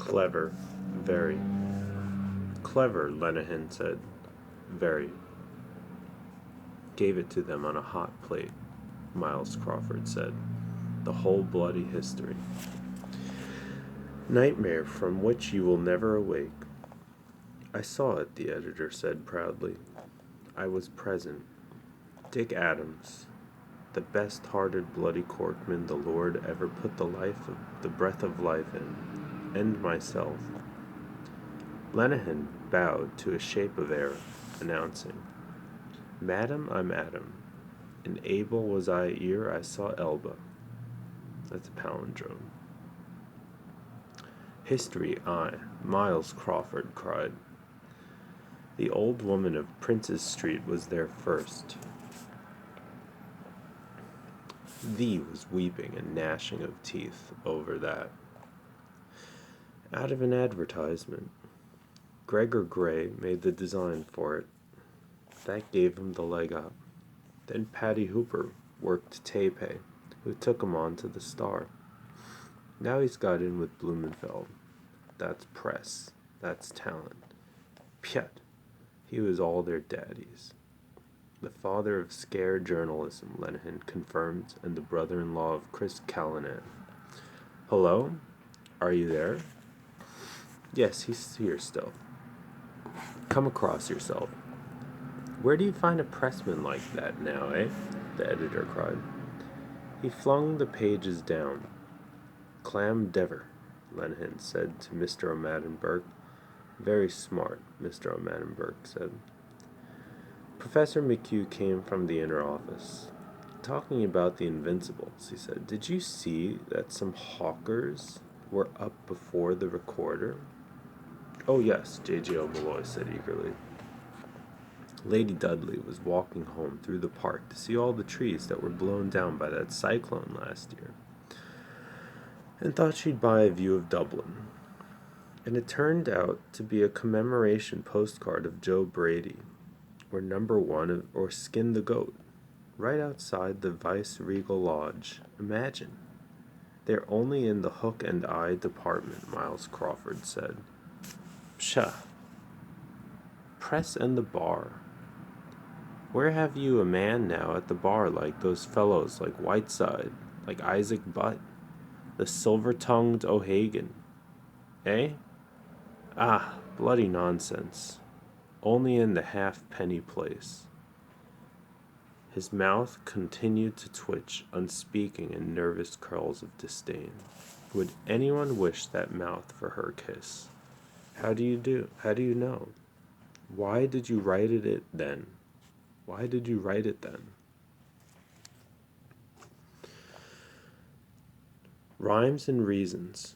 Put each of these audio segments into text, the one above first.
Clever, very. Clever, Lenehan said. Very. Gave it to them on a hot plate, Miles Crawford said. The whole bloody history. Nightmare from which you will never awake. I saw it, the editor said proudly. I was present. Dick Adams, the best-hearted bloody corkman the Lord ever put the breath of life in, and myself. Lenehan bowed to a shape of air, announcing, Madam, I'm Adam. And able was I ere I saw Elba. That's a palindrome. History, I, Miles Crawford cried. The old woman of Prince's Street was there first. Thee was weeping and gnashing of teeth over that. Out of an advertisement. Gregor Gray made the design for it. That gave him the leg up. Then Paddy Hooper worked Taipei, who took him on to the Star. Now he's got in with Blumenfeld. That's press. That's talent. Pyet. He was all their daddies. The father of scare journalism, Lenehan confirmed, and the brother-in-law of Chris Callanan. Hello? Are you there? Yes, he's here still. Come across yourself. Where do you find a pressman like that now, eh? The editor cried. He flung the pages down. Clam Dever, Lenehan said to Mr. O'Madden Burke. Very smart, Mr. O'Madden Burke said. Professor McHugh came from the inner office. Talking about the Invincibles, he said, did you see that some hawkers were up before the recorder? Oh, yes, J.J. O'Malloy said eagerly. Lady Dudley was walking home through the park to see all the trees that were blown down by that cyclone last year, and thought she'd buy a view of Dublin. And it turned out to be a commemoration postcard of Joe Brady, or number one, or Skin the Goat, right outside the Vice-Regal Lodge. Imagine. They're only in the hook and eye department, Miles Crawford said. Pshaw. Press and the bar. Where have you a man now at the bar like those fellows, like Whiteside, like Isaac Butt, the silver-tongued O'Hagan? Eh? Ah, bloody nonsense. Only in the halfpenny place. His mouth continued to twitch, unspeaking in nervous curls of disdain. Would anyone wish that mouth for her kiss? How do you know? Why did you write it then? Why did you write it then? Rhymes and reasons.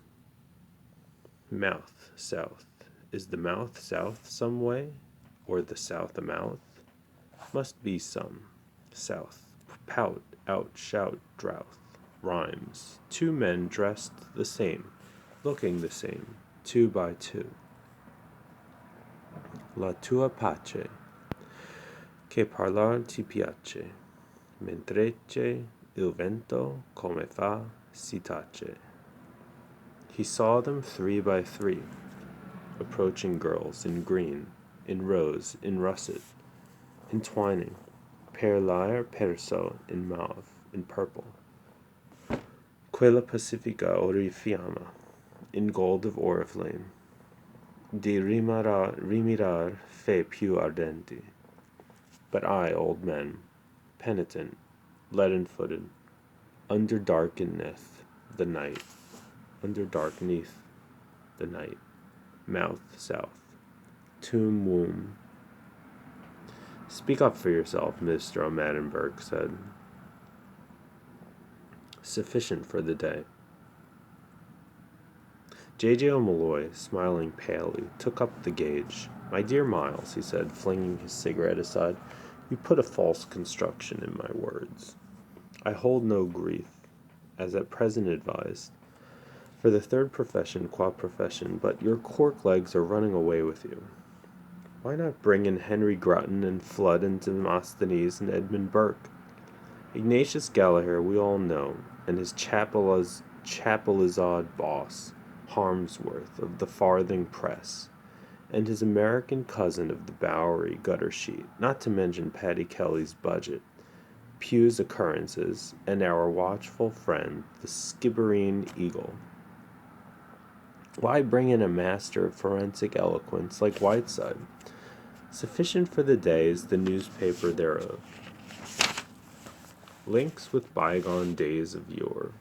Mouth, south. Is the mouth south some way? Or the south a mouth? Must be some. South. Pout, out, shout, drouth. Rhymes. Two men dressed the same, looking the same, 2 by 2. La tua pace, che parlar ti piace, mentrece il vento come fa si tace. He saw them 3 by 3, approaching girls in green, in rose, in russet, entwining, per l'aer perso in mauve, in purple. Quella pacifica orifiamma, in gold of oriflamme, di rimirar fe più ardenti. But I, old men, penitent, leaden-footed, under darkeneth the night, mouth south, tomb womb. Speak up for yourself, Mr. O'Madden Burke said. Sufficient for the day. J.J. O'Malloy, smiling palely, took up the gauge. My dear Miles, he said, flinging his cigarette aside, you put a false construction in my words. I hold no grief, as at present advised, for the third profession qua profession, but your cork legs are running away with you. Why not bring in Henry Grutton and Flood and Demosthenes and Edmund Burke? Ignatius Gallagher we all know, and his chapelizod boss, Harmsworth of the Farthing Press, and his American cousin of the Bowery gutter sheet, not to mention Paddy Kelly's budget, Pew's occurrences, and our watchful friend, the Skibbereen Eagle. Why bring in a master of forensic eloquence like Whiteside? Sufficient for the day is the newspaper thereof. Links with bygone days of yore.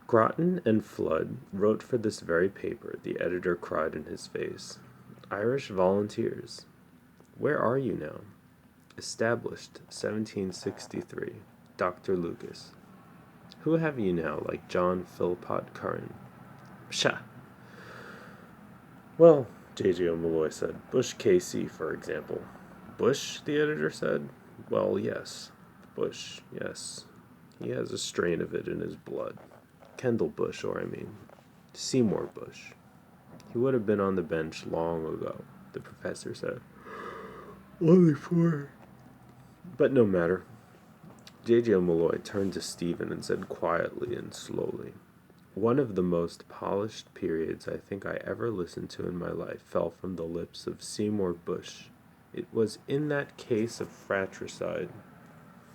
Grattan and Flood wrote for this very paper, the editor cried in his face. Irish volunteers. Where are you now? Established 1763. Dr. Lucas. Who have you now, like John Philpot Curran? Pshaw! Well, J.J. O'Malloy said, Bush K.C., for example. Bush, the editor said. Well, yes. Bush, yes. He has a strain of it in his blood. Kendall Bush, Seymour Bush. He would have been on the bench long ago, the professor said. Only for... But no matter. J.J. O'Malloy turned to Stephen and said quietly and slowly, one of the most polished periods I think I ever listened to in my life fell from the lips of Seymour Bush. It was in that case of fratricide,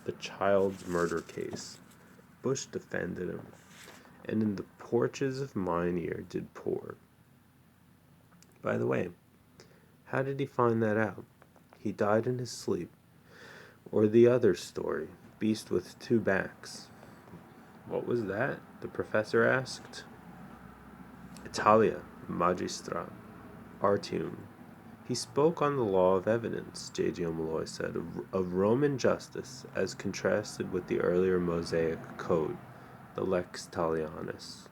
the child's murder case. Bush defended him, and in the porches of mine ear did pour. By the way, how did he find that out? He died in his sleep. Or the other story, beast with two backs. What was that? The professor asked. Italia, magistra, artium. He spoke on the law of evidence, J.J. O'Malloy said, of Roman justice as contrasted with the earlier Mosaic code, the Lex Talionis.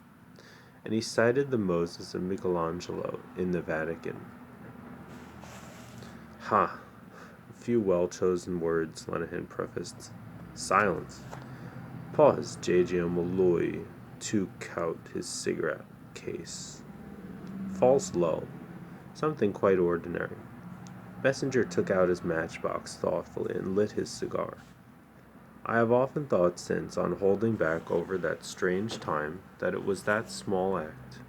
And he cited the Moses of Michelangelo in the Vatican. Ha! A few well-chosen words, Lenehan prefaced. Silence. Pause. J.J. O'Malloy took out his cigarette case. False lull. Something quite ordinary. Messenger took out his matchbox thoughtfully and lit his cigar. I have often thought since, on holding back over that strange time, that it was that small act,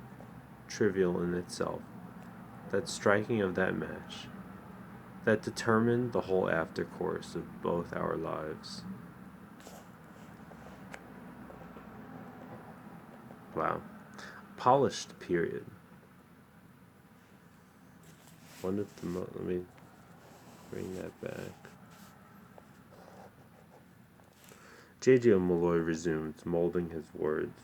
trivial in itself, that striking of that match, that determined the whole aftercourse of both our lives. Wow. Polished period. One of the let me bring that back. J.J. O'Malloy resumed, molding his words.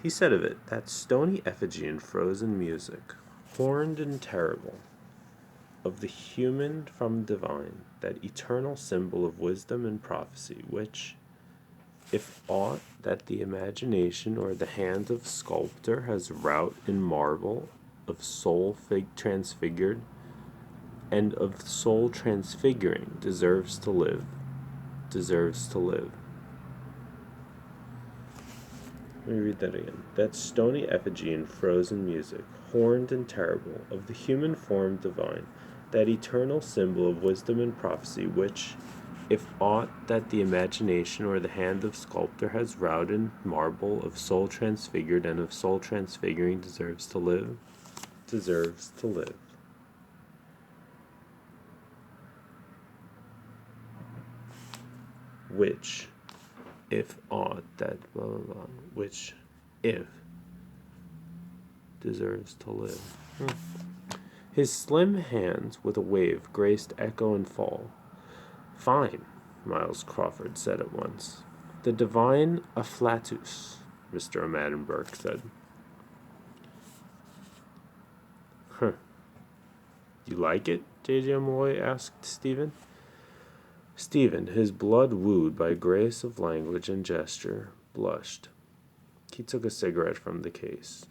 He said of it, that stony effigy in frozen music, horned and terrible, of the human from divine, that eternal symbol of wisdom and prophecy, which, if aught that the imagination or the hand of sculptor has wrought in marble, of soul transfigured, and of soul transfiguring, deserves to live. Let me read that again. That stony effigy in frozen music, horned and terrible, of the human form divine, that eternal symbol of wisdom and prophecy, which, if aught that the imagination or the hand of sculptor has wrought in marble, of soul transfigured and of soul transfiguring, deserves to live. Which, if aught that blah blah blah, which, if, deserves to live. His slim hands with a wave graced echo and fall. Fine, Miles Crawford said at once. The divine afflatus, Mr. O'Madden Burke said. You like it? J.J. O'Malloy asked Stephen. Stephen, his blood wooed by grace of language and gesture, blushed. He took a cigarette from the case.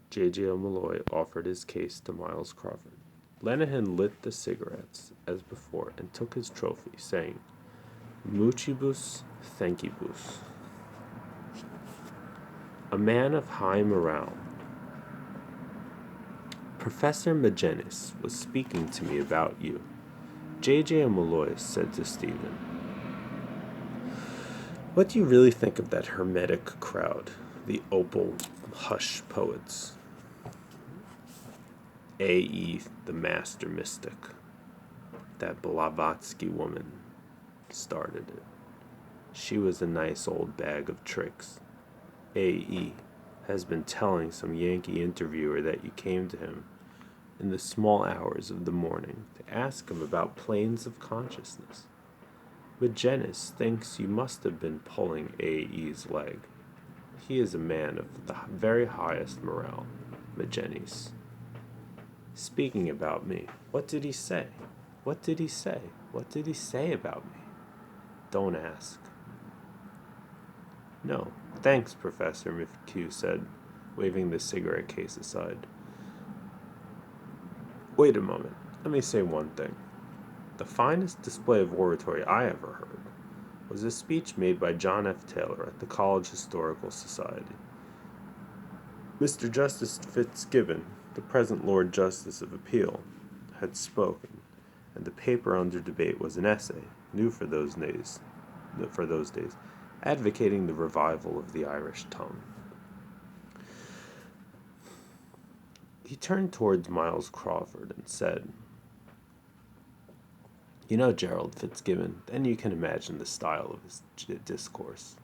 J.J. O'Malloy offered his case to Miles Crawford. Lenehan lit the cigarettes, as before, and took his trophy, saying, Muchibus thankibus. A man of high morale. Professor Magenis was speaking to me about you. J.J. O'Malloy said to Stephen. What do you really think of that hermetic crowd, the opal hush poets? A.E., the master mystic. That Blavatsky woman started it. She was a nice old bag of tricks. A.E. has been telling some Yankee interviewer that you came to him in the small hours of the morning to ask him about planes of consciousness. But Magenis thinks you must have been pulling A.E.'s leg. He is a man of the very highest morale, Magenis. Speaking about me, what did he say? What did he say? What did he say about me? Don't ask. No, thanks, Professor, McHugh said, waving the cigarette case aside. Wait a moment. Let me say one thing. The finest display of oratory I ever heard was a speech made by John F. Taylor at the College Historical Society. Mr. Justice Fitzgibbon, the present Lord Justice of Appeal, had spoken, and the paper under debate was an essay, new for those days, advocating the revival of the Irish tongue. He turned towards Miles Crawford and said, "You know Gerald Fitzgibbon, then you can imagine the style of his discourse."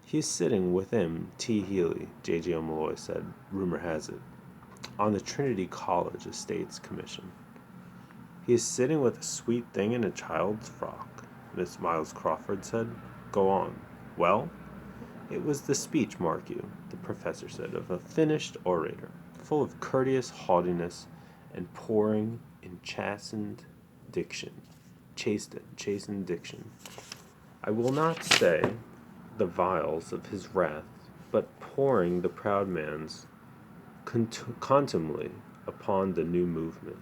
"He is sitting with him, T. Healy," J.J. O'Malloy said, rumor has it, "on the Trinity College Estates Commission." "He is sitting with a sweet thing in a child's frock," Miss Miles Crawford said. "Go on." "Well, it was the speech, mark you," the professor said, "of a finished orator, full of courteous haughtiness and pouring in chastened diction. I will not say the vials of his wrath, but pouring the proud man's contumely upon the new movement.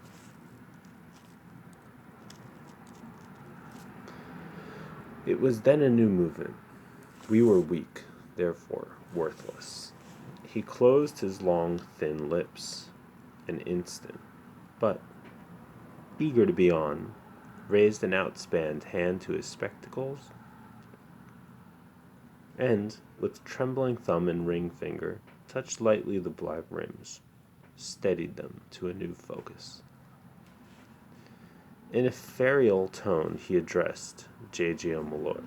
It was then a new movement. We were weak, therefore worthless. He closed his long, thin lips an instant, but, eager to be on, raised an outspanned hand to his spectacles, and, with trembling thumb and ring finger, touched lightly the black rims, steadied them to a new focus. In a ferial tone he addressed J.J. O'Malloy.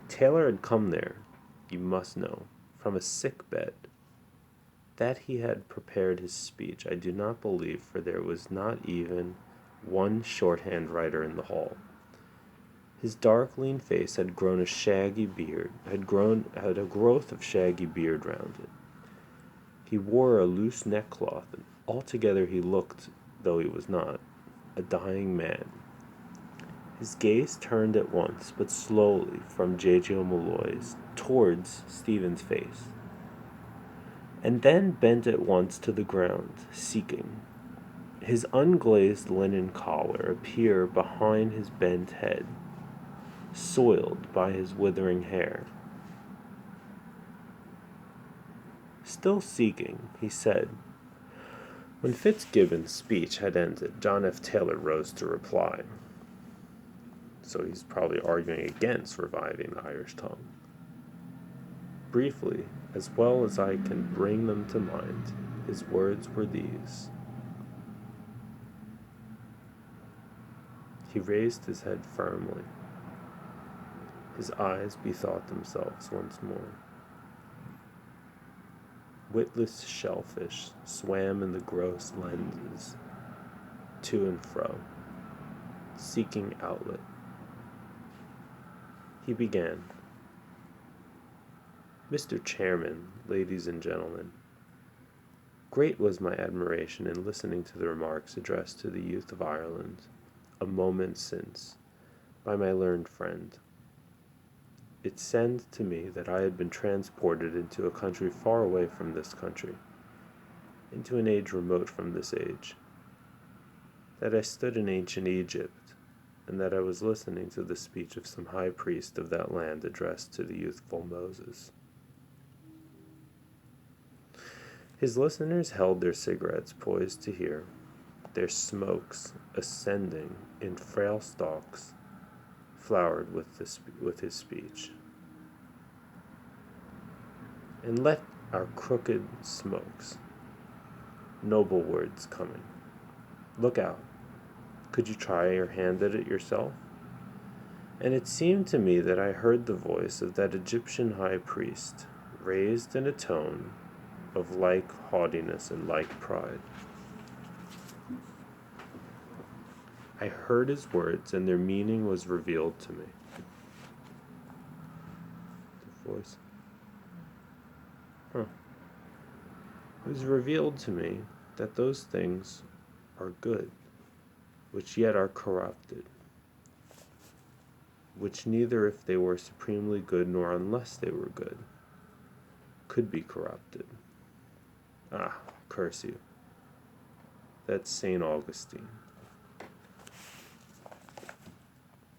Taylor had come there, you must know, from a sick bed. That he had prepared his speech I do not believe, for there was not even one shorthand writer in the hall. His dark, lean face had grown a shaggy beard, had a growth of shaggy beard round it. He wore a loose neckcloth, and altogether he looked, though he was not, a dying man. His gaze turned at once, but slowly, from J.J. O'Malloy's towards Stephen's face, and then bent at once to the ground, seeking. His unglazed linen collar appeared behind his bent head, soiled by his withering hair. Still seeking, he said. When Fitzgibbon's speech had ended, John F. Taylor rose to reply. So he's probably arguing against reviving the Irish tongue. Briefly, as well as I can bring them to mind, his words were these. He raised his head firmly. His eyes bethought themselves once more. Witless shellfish swam in the gross lenses, to and fro, seeking outlet. He began. Mr. Chairman, ladies and gentlemen, great was my admiration in listening to the remarks addressed to the youth of Ireland a moment since by my learned friend. It seemed to me that I had been transported into a country far away from this country, into an age remote from this age, that I stood in ancient Egypt, and that I was listening to the speech of some high priest of that land addressed to the youthful Moses. His listeners held their cigarettes poised to hear, their smokes ascending in frail stalks, flowered with his speech. and let our crooked smokes. Noble words coming. Look out. Could you try your hand at it yourself? And it seemed to me that I heard the voice of that Egyptian high priest, raised in a tone of like haughtiness and like pride. I heard his words, and their meaning was revealed to me. The voice. It was revealed to me that those things are good, which yet are corrupted, which neither if they were supremely good nor unless they were good could be corrupted. Ah, curse you. That's St. Augustine.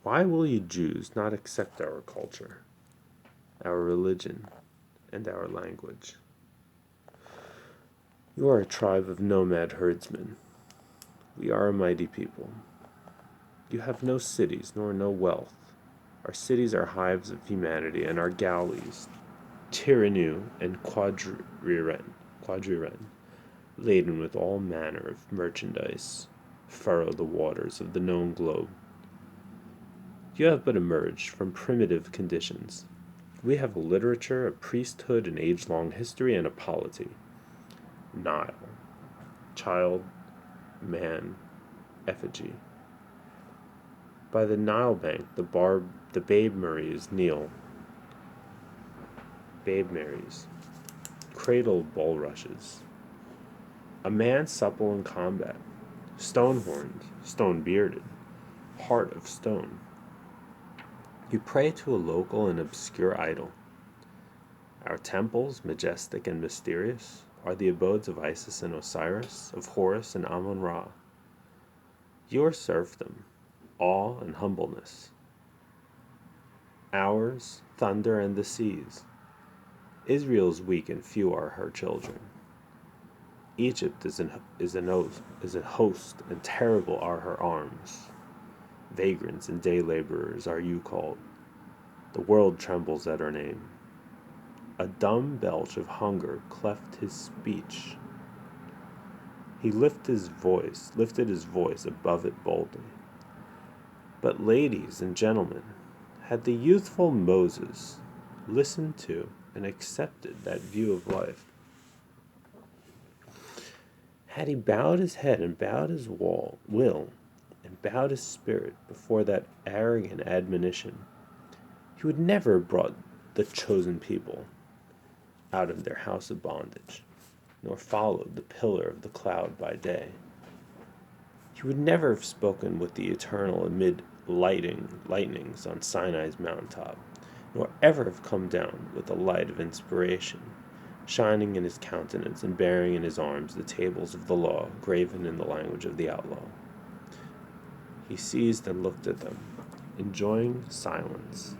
Why will you Jews not accept our culture, our religion, and our language? You are a tribe of nomad herdsmen. We are a mighty people. You have no cities, nor no wealth. Our cities are hives of humanity, and our galleys, tyranny and quadriren, laden with all manner of merchandise, furrow the waters of the known globe. You have but emerged from primitive conditions. We have a literature, a priesthood, an age-long history, and a polity. Nile, child, man, effigy. By the Nile bank, the Babe Marys kneel. Babe Marys, cradle bulrushes. A man supple in combat, stone-horned, stone-bearded, heart of stone. You pray to a local and obscure idol. Our temples, majestic and mysterious, are the abodes of Isis and Osiris, of Horus and Amun-Ra. Your serfdom, awe and humbleness. Ours, thunder and the seas. Israel's weak and few are her children. Egypt is a host, and terrible are her arms. Vagrants and day laborers are you called. The world trembles at her name. A dumb belch of hunger cleft his speech. He lifted his voice above it boldly. But ladies and gentlemen, had the youthful Moses listened to and accepted that view of life, had he bowed his head and bowed his will and bowed his spirit before that arrogant admonition, he would never have brought the chosen people out of their house of bondage, nor followed the pillar of the cloud by day. He would never have spoken with the Eternal amid lightnings on Sinai's mountaintop, nor ever have come down with the light of inspiration, shining in his countenance and bearing in his arms the tables of the law graven in the language of the outlaw. He seized and looked at them, enjoying silence,